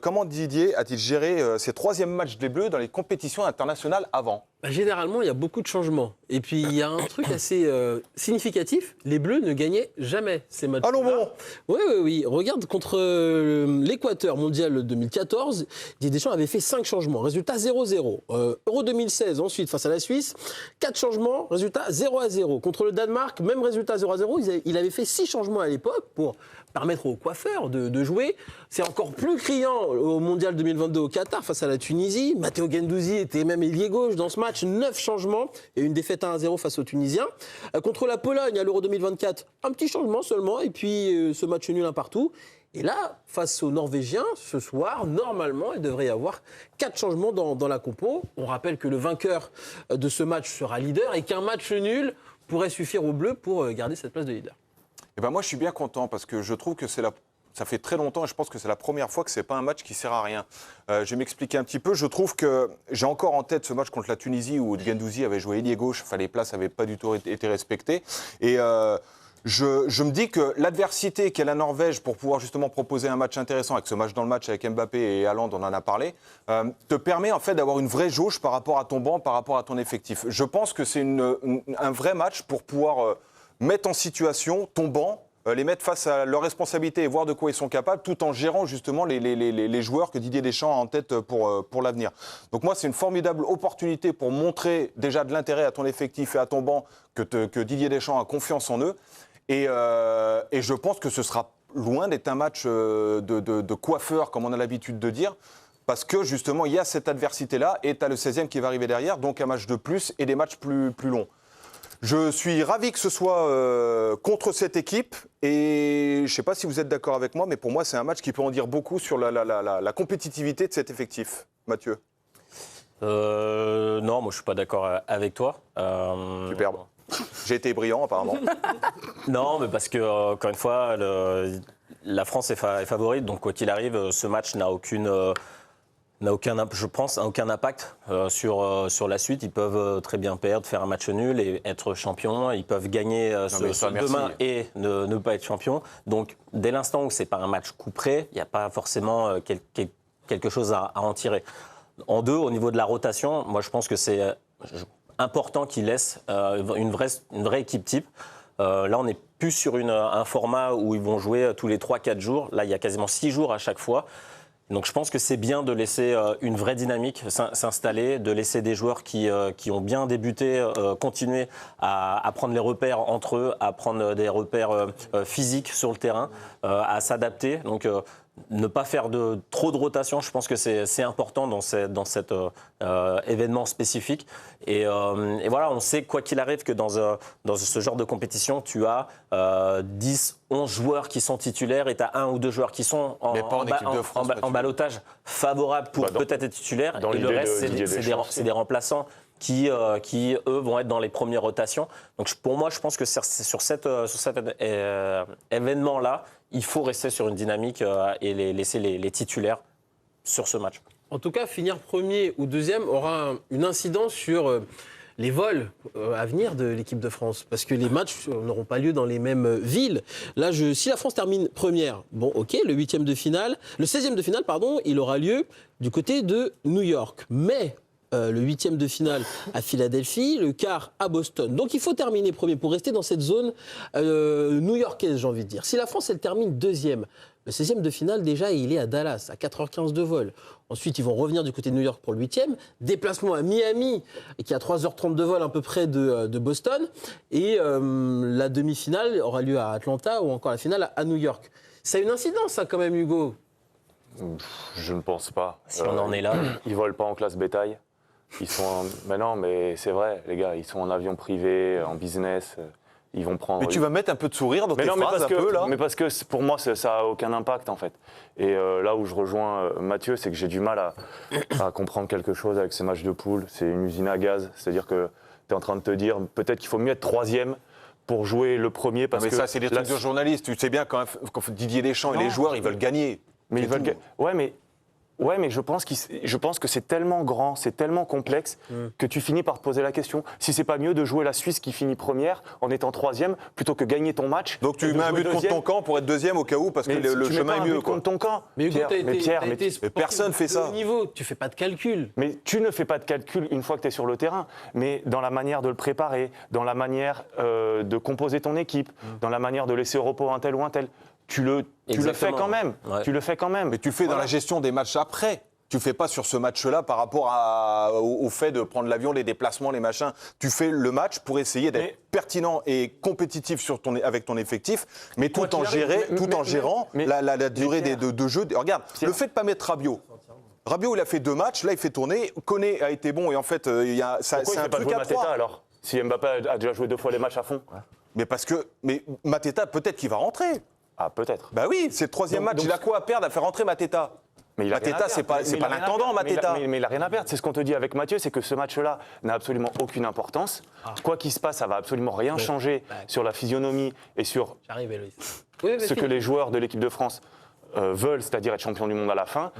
comment Didier a-t-il géré ses troisièmes matchs des Bleus dans les compétitions internationales avant ? Généralement, il y a beaucoup de changements. Et puis, il y a un truc assez significatif. Les Bleus ne gagnaient jamais ces matchs-là. Allons bon. Oui. Regarde, contre l'Équateur mondial 2014, Didier Deschamps avait fait 5 changements. Résultat 0-0. Euro 2016, ensuite, face à la Suisse, 4 changements. Résultat 0-0. Contre le Danemark, même résultat 0-0. Il avait fait 6 changements à l'époque pour permettre aux coiffeurs de jouer. C'est encore plus criant au mondial 2022 au Qatar face à la Tunisie. Matteo Guendouzi était même ailier gauche dans ce match. 9 changements et une défaite 1-0 face aux Tunisiens. Contre la Pologne à l'Euro 2024, un petit changement seulement et puis ce match nul un partout. Et là, face aux Norvégiens, ce soir, normalement, il devrait y avoir 4 changements dans la compo. On rappelle que le vainqueur de ce match sera leader et qu'un match nul pourrait suffire aux Bleus pour garder cette place de leader. Eh ben moi, je suis bien content parce que je trouve que ça fait très longtemps et je pense que c'est la première fois que ce n'est pas un match qui sert à rien. Je vais m'expliquer un petit peu. Je trouve que j'ai encore en tête ce match contre la Tunisie où Guendouzi avait joué ailier gauche. Enfin, les places n'avaient pas du tout été respectées. Et je me dis que l'adversité qu'est la Norvège pour pouvoir justement proposer un match intéressant avec ce match dans le match avec Mbappé et Haaland, on en a parlé, te permet en fait d'avoir une vraie jauge par rapport à ton banc, par rapport à ton effectif. Je pense que c'est un vrai match pour pouvoir mettre en situation ton banc, les mettre face à leurs responsabilités et voir de quoi ils sont capables, tout en gérant justement les joueurs que Didier Deschamps a en tête pour l'avenir. Donc moi, c'est une formidable opportunité pour montrer déjà de l'intérêt à ton effectif et à ton banc que Didier Deschamps a confiance en eux. Et je pense que ce sera loin d'être un match de coiffeur, comme on a l'habitude de dire, parce que justement, il y a cette adversité-là et tu as le 16e qui va arriver derrière, donc un match de plus et des matchs plus longs. Je suis ravi que ce soit contre cette équipe et je ne sais pas si vous êtes d'accord avec moi, mais pour moi, c'est un match qui peut en dire beaucoup sur la compétitivité de cet effectif. Mathieu ? Non, moi je ne suis pas d'accord avec toi. Superbe. J'ai été brillant apparemment. Non, mais parce que, encore une fois, la France est favorite, donc quoi qu'il arrive, ce match n'a aucun impact sur la suite. Ils peuvent très bien perdre, faire un match nul et être champion. Ils peuvent gagner demain et ne pas être champion. Donc, dès l'instant où ce n'est pas un match coup près, il n'y a pas forcément quelque chose à en tirer. En deux, au niveau de la rotation, moi je pense que c'est important qu'ils laissent une vraie équipe type. Là, on n'est plus sur un format où ils vont jouer tous les 3-4 jours. Là, il y a quasiment 6 jours à chaque fois. Donc je pense que c'est bien de laisser une vraie dynamique s'installer, de laisser des joueurs qui ont bien débuté continuer à prendre les repères entre eux, à prendre des repères physiques sur le terrain, à s'adapter. Donc ne pas faire trop de rotation, je pense que c'est important dans cet événement spécifique. Et voilà, on sait quoi qu'il arrive que dans ce genre de compétition, tu as 10, 11 joueurs qui sont titulaires et tu as 1 ou 2 joueurs qui sont en ballottage favorable pour peut-être être titulaires. Et le reste, c'est des remplaçants qui, eux, vont être dans les premières rotations. Donc pour moi, je pense que sur cet événement-là, il faut rester sur une dynamique et laisser les titulaires sur ce match. En tout cas, finir premier ou deuxième aura une incidence sur les vols à venir de l'équipe de France. Parce que les matchs n'auront pas lieu dans les mêmes villes. Là, si la France termine première, bon, ok, le 16e de finale, il aura lieu du côté de New York. Mais le 8e de finale à Philadelphie, le quart à Boston. Donc il faut terminer premier pour rester dans cette zone new-yorkaise, j'ai envie de dire. Si la France, elle termine deuxième, le 16e de finale, déjà, il est à Dallas, à 4h15 de vol. Ensuite, ils vont revenir du côté de New York pour le 8e. Déplacement à Miami, qui est à 3h30 de vol, à peu près de Boston. Et la demi-finale aura lieu à Atlanta ou encore la finale à New York. Ça a une incidence, ça, quand même, Hugo ? Je ne pense pas. Si on en est là. Ils ne volent pas en classe bétail. Ils sont mais non, mais c'est vrai, les gars, ils sont en avion privé, en business, ils vont prendre... Mais tu vas mettre un peu de sourire dans tes phrases là. Mais parce que pour moi, ça n'a aucun impact, en fait. Et là où je rejoins Mathieu, c'est que j'ai du mal à comprendre quelque chose avec ces matchs de poule. C'est une usine à gaz, c'est-à-dire que tu es en train de te dire, peut-être qu'il faut mieux être troisième pour jouer le premier, parce que... Mais ça, c'est des trucs de journalistes. Tu sais bien, quand Didier Deschamps et les joueurs, ils veulent gagner. Mais ils veulent... Ouais, mais Ouais, mais je pense que c'est tellement grand, c'est tellement complexe que tu finis par te poser la question. Si c'est pas mieux de jouer la Suisse qui finit première en étant troisième plutôt que gagner ton match. Donc tu mets un but contre ton camp pour être deuxième au cas où parce que le chemin est mieux. Contre ton camp. Mais Hugo, mais personne fait ça. Au niveau, tu fais pas de calcul. Mais tu ne fais pas de calcul une fois que tu es sur le terrain, mais dans la manière de le préparer, dans la manière de composer ton équipe, dans la manière de laisser au repos un tel ou un tel. Tu le fais quand même. Ouais. Tu le fais quand même. Mais tu le fais dans la gestion des matchs après. Tu fais pas sur ce match-là par rapport au fait de prendre l'avion, les déplacements, les machins. Tu fais le match pour essayer d'être pertinent et compétitif avec ton effectif, mais tout en gérant la durée de jeu. Regarde, le fait de pas mettre Rabiot, il a fait 2 matchs, là il fait tourner. Koné a été bon et en fait, c'est un truc à 3. Alors, si Mbappé a déjà joué 2 fois les matchs à fond. Mais Mateta, peut-être qu'il va rentrer. Ah, peut-être. Bah oui, c'est le 3e match. Il a quoi à perdre à faire rentrer Mateta? Mais Mateta, c'est pas l'intendant, Mateta. Mais il n'a rien à perdre. C'est ce qu'on te dit avec Mathieu, c'est que ce match-là n'a absolument aucune importance. Quoi qu'il se passe, ça va absolument rien changer sur la physionomie et sur ce que les joueurs de l'équipe de France veulent, c'est-à-dire être champion du monde à la fin.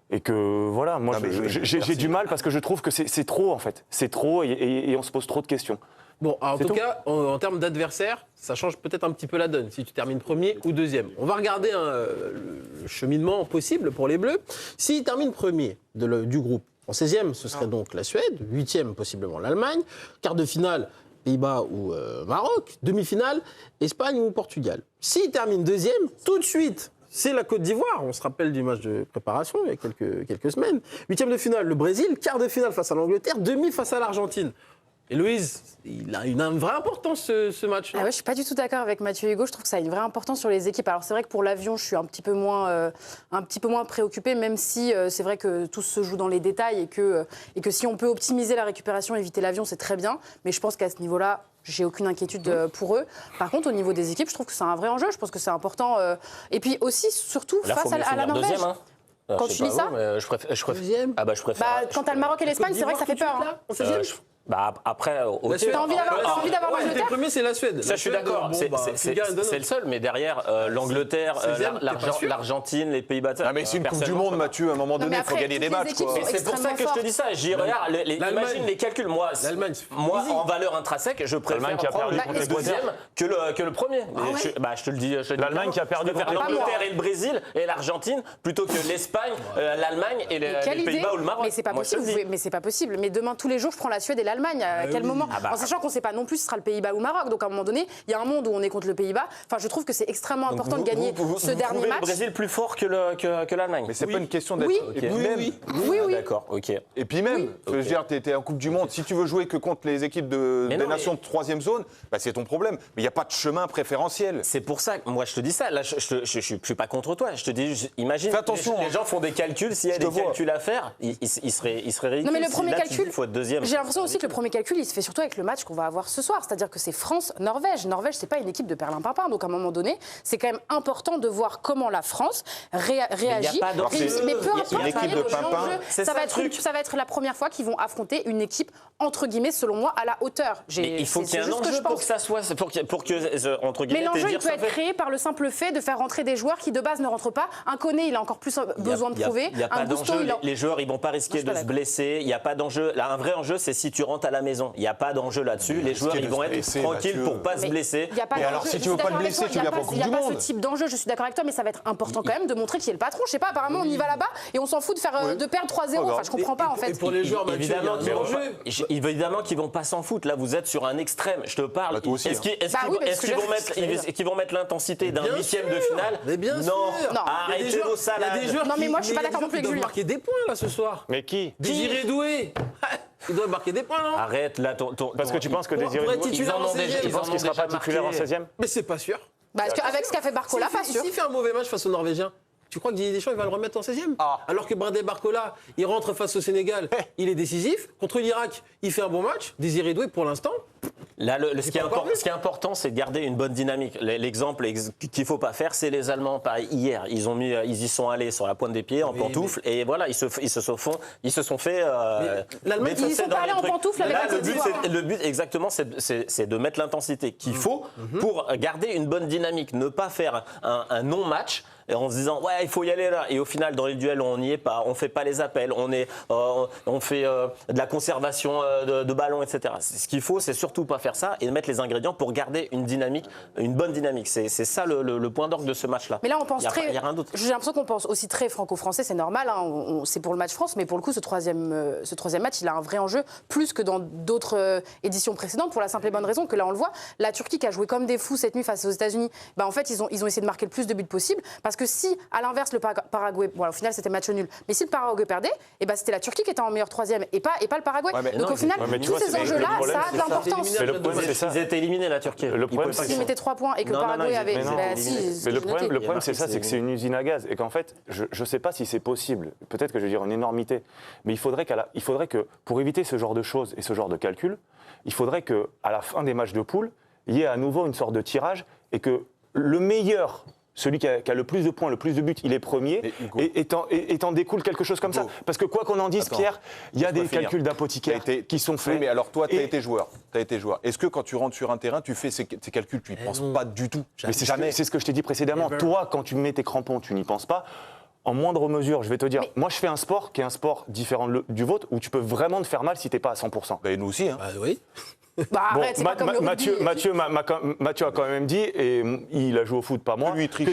Et que voilà, moi j'ai du mal parce que je trouve que c'est trop en fait. C'est trop et on se pose trop de questions. Bon, en tout cas, en termes d'adversaire, ça change peut-être un petit peu la donne, si tu termines premier ou deuxième. On va regarder le cheminement possible pour les Bleus. S'ils terminent premier du groupe, en 16e, ce serait donc la Suède, 8e possiblement l'Allemagne, quart de finale, Pays-Bas ou Maroc, demi-finale, Espagne ou Portugal. S'ils terminent deuxième, tout de suite, c'est la Côte d'Ivoire. On se rappelle du match de préparation il y a quelques semaines. 8e de finale, le Brésil, quart de finale face à l'Angleterre, demi face à l'Argentine. Et Louise, il a une vraie importance ce match. Je ne suis pas du tout d'accord avec Mathieu Hugo. Je trouve que ça a une vraie importance sur les équipes. Alors c'est vrai que pour l'avion, je suis un petit peu moins préoccupée, même si c'est vrai que tout se joue dans les détails et que si on peut optimiser la récupération, éviter l'avion, c'est très bien. Mais je pense qu'à ce niveau-là, j'ai aucune inquiétude pour eux. Par contre, au niveau des équipes, je trouve que c'est un vrai enjeu. Je pense que c'est important. Et puis aussi, surtout, là, face à la Norvège. Deuxième, hein. Alors, quand tu dis ça, je préfère. Deuxième. Ah bah je préfère. Quand t'as le Maroc et l'Espagne, c'est vrai que ça fait peur. Après, t'as envie d'avoir l'Angleterre. Le premier, c'est la Suède. Ça, je suis d'accord. C'est le seul, mais derrière, l'Angleterre, l'Argentine, les Pays-Bas. Mais c'est une Coupe du Monde, Mathieu. À un moment donné, il faut gagner des matchs. C'est pour ça que je te dis ça. Regarde, imagine les calculs. Moi, en valeur intrinsèque, je préfère prendre le deuxième que le premier. Je te le dis. L'Allemagne qui a perdu contre l'Angleterre et le Brésil et l'Argentine plutôt que l'Espagne, l'Allemagne et les Pays-Bas ou le Maroc. Mais c'est pas possible. Mais demain, tous les jours, je prends la Suède et l'Allemagne. À quel moment en sachant qu'on ne sait pas non plus si ce sera le Pays-Bas ou le Maroc. Donc à un moment donné, il y a un monde où on est contre le Pays-Bas. Enfin, je trouve que c'est extrêmement important de gagner ce dernier match. Le Brésil plus fort que l'Allemagne. Mais c'est pas une question d'être. Oui. D'accord, ok. Et puis même, je veux dire, t'es en Coupe du Monde. Si tu veux jouer que contre les équipes des nations de 3e zone, c'est ton problème. Mais il n'y a pas de chemin préférentiel. C'est pour ça que moi je te dis ça. Là, je suis pas contre toi. Je te dis, imagine. Fais attention. Les gens font des calculs. S'il y a des calculs à faire, ils seraient ridicules. Non, mais le premier calcul, il faut être deuxième. J'ai l'impression aussi que le premier calcul, il se fait surtout avec le match qu'on va avoir ce soir. C'est-à-dire que c'est France-Norvège. Norvège, c'est pas une équipe de perlimpinpin. Donc à un moment donné, c'est quand même important de voir comment la France réagit. Mais peu importe, ça va être la première fois qu'ils vont affronter une équipe entre guillemets, selon moi, à la hauteur. Mais il faut qu'il y ait un enjeu pour que ça soit, pour que entre guillemets. Mais l'enjeu, il peut être créé par le simple fait de faire rentrer des joueurs qui de base ne rentrent pas. Un Koné, il a encore plus besoin de prouver. Il n'y a pas d'enjeu. Les joueurs, ils vont pas risquer de se blesser. Il n'y a pas d'enjeu. Là, un vrai enjeu, c'est si tu rentres à la maison. Il n'y a pas d'enjeu là-dessus. Les joueurs, ils vont être tranquilles pour pas se blesser. Et alors, si tu veux pas te blesser, tu viens pas au Coupe du Monde. Il n'y a pas ce type d'enjeu. Je suis d'accord avec toi, mais ça va être important quand même de montrer qui est le patron. Je sais pas. Apparemment, on y va là-bas et on s'en fout de perdre 3-0. Enfin, je comprends pas en fait. Et pour les joueurs, évidemment qu'ils vont pas s'en foutre. Là, vous êtes sur un extrême. Je te parle. Est-ce qu'ils vont mettre l'intensité d'un 8e de finale? Mais bien sûr. Non. Arrêtez vos salades. Non, mais moi, je suis pas d'accord non plus avec Julien. Il doit marquer des points là ce soir. Mais qui? Désiré Doué. Il doit marquer des points, non? Arrête là. Parce que tu penses que Désiré Doué, il pense qu'il sera pas titulaire en 16e? Mais c'est pas sûr. Avec ce qu'a fait Barcola, pas sûr. S'il fait un mauvais match face aux Norvégiens, tu crois que Didier Deschamps il va le remettre en 16e? Alors que Bradley Barcola, il rentre face au Sénégal, il est décisif. Contre l'Irak, il fait un bon match. Désiré Doué, pour l'instant. Là, ce qui est important, c'est de garder une bonne dynamique. L'exemple qu'il faut pas faire, c'est les Allemands. Pareil, hier, ils y sont allés sur la pointe des pieds en pantoufles et voilà, ils se sont fait. L'Allemagne, ils sont pas allés en pantoufles avec la Côte d'Ivoire. Le but, exactement, c'est de mettre l'intensité qu'il faut pour garder une bonne dynamique, ne pas faire un non-match. en se disant ouais il faut y aller là, et au final dans les duels on n'y est pas, on fait pas les appels, on fait de la conservation de ballon, etc. Ce qu'il faut, c'est surtout pas faire ça et mettre les ingrédients pour garder une dynamique, une bonne dynamique. C'est ça le point d'orgue de ce match-là. Mais là, on pense Il y a rien d'autre. J'ai l'impression qu'on pense aussi très franco-français, c'est normal. Hein, c'est pour le match France, mais pour le coup, ce troisième match, il a un vrai enjeu, plus que dans d'autres éditions précédentes, pour la simple et bonne raison que là, on le voit, la Turquie qui a joué comme des fous cette nuit face aux États-Unis, en fait, ils ont essayé de marquer le plus de buts possible, parce que si, à l'inverse, le Paraguay, au final, c'était match nul, mais si le Paraguay perdait, c'était la Turquie qui était en meilleur troisième et pas le Paraguay. Donc au final, tous ces enjeux-là, ça a de l'importance. Ils étaient éliminés, la Turquie. Le problème, s'ils mettaient 3 points et que le Paraguay avait. Mais le problème, c'est ça, c'est que c'est une usine à gaz. Et qu'en fait, je ne sais pas si c'est possible. Peut-être que je vais dire une énormité. Mais il faudrait que, pour éviter ce genre de choses et ce genre de calcul, il faudrait qu'à la fin des matchs de poule, il y ait à nouveau une sorte de tirage et que le meilleur. Celui qui a le plus de points, le plus de buts, il est premier, et t'en découle quelque chose comme ça. Parce que quoi qu'on en dise, Pierre, il y a des calculs d'apothicaire qui sont faits. Oui, mais alors toi, tu as été joueur. Est-ce que quand tu rentres sur un terrain, tu fais ces calculs, tu n'y penses pas du tout? Mais c'est ce que je t'ai dit précédemment. Toi, quand tu mets tes crampons, tu n'y penses pas. En moindre mesure, je vais te dire, moi je fais un sport qui est un sport différent du vôtre, où tu peux vraiment te faire mal si t'es pas à 100%. Et nous aussi, hein. Oui. Arrête, c'est pas comme le rugby. Mathieu a quand même dit, et il a joué au foot, pas moi, que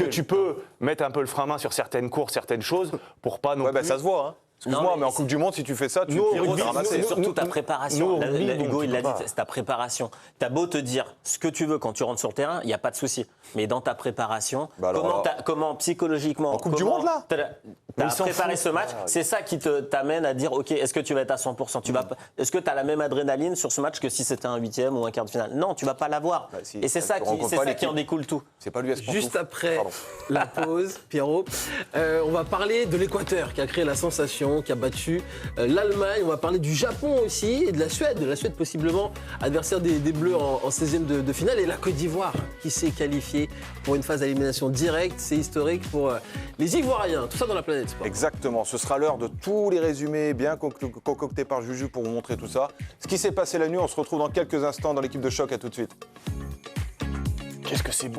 tu peux mettre un peu le frein à main sur certaines courses, certaines choses, pour pas non plus... ça se voit, hein. Excuse-moi, mais en Coupe du Monde, si tu fais ça, tu te ramasses. C'est surtout ta préparation. Hugo, il l'a dit, c'est ta préparation. T'as beau te dire ce que tu veux quand tu rentres sur le terrain, il n'y a pas de souci. Mais dans ta préparation, comment psychologiquement... En Coupe du Monde, là t'as préparé ce match, c'est ça qui t'amène à dire, OK, est-ce que tu vas être à 100% Est-ce que tu as la même adrénaline sur ce match que si c'était un 8e ou un quart de finale? Non, tu ne vas pas l'avoir. Et c'est ça qui en découle tout. C'est pas l'US Pantouf. Juste après la pause, Pierrot, on va parler de l'Équateur qui a créé la sensation, qui a battu l'Allemagne. On va parler du Japon aussi et de la Suède. La Suède possiblement adversaire des Bleus en 16e de finale. Et la Côte d'Ivoire qui s'est qualifiée pour une phase d'élimination directe. C'est historique pour les Ivoiriens. Tout ça dans la planète sport. Exactement. Ce sera l'heure de tous les résumés bien concoctés par Juju pour vous montrer tout ça. Ce qui s'est passé la nuit, on se retrouve dans quelques instants dans l'équipe de Choc. À tout de suite. Qu'est-ce que c'est beau.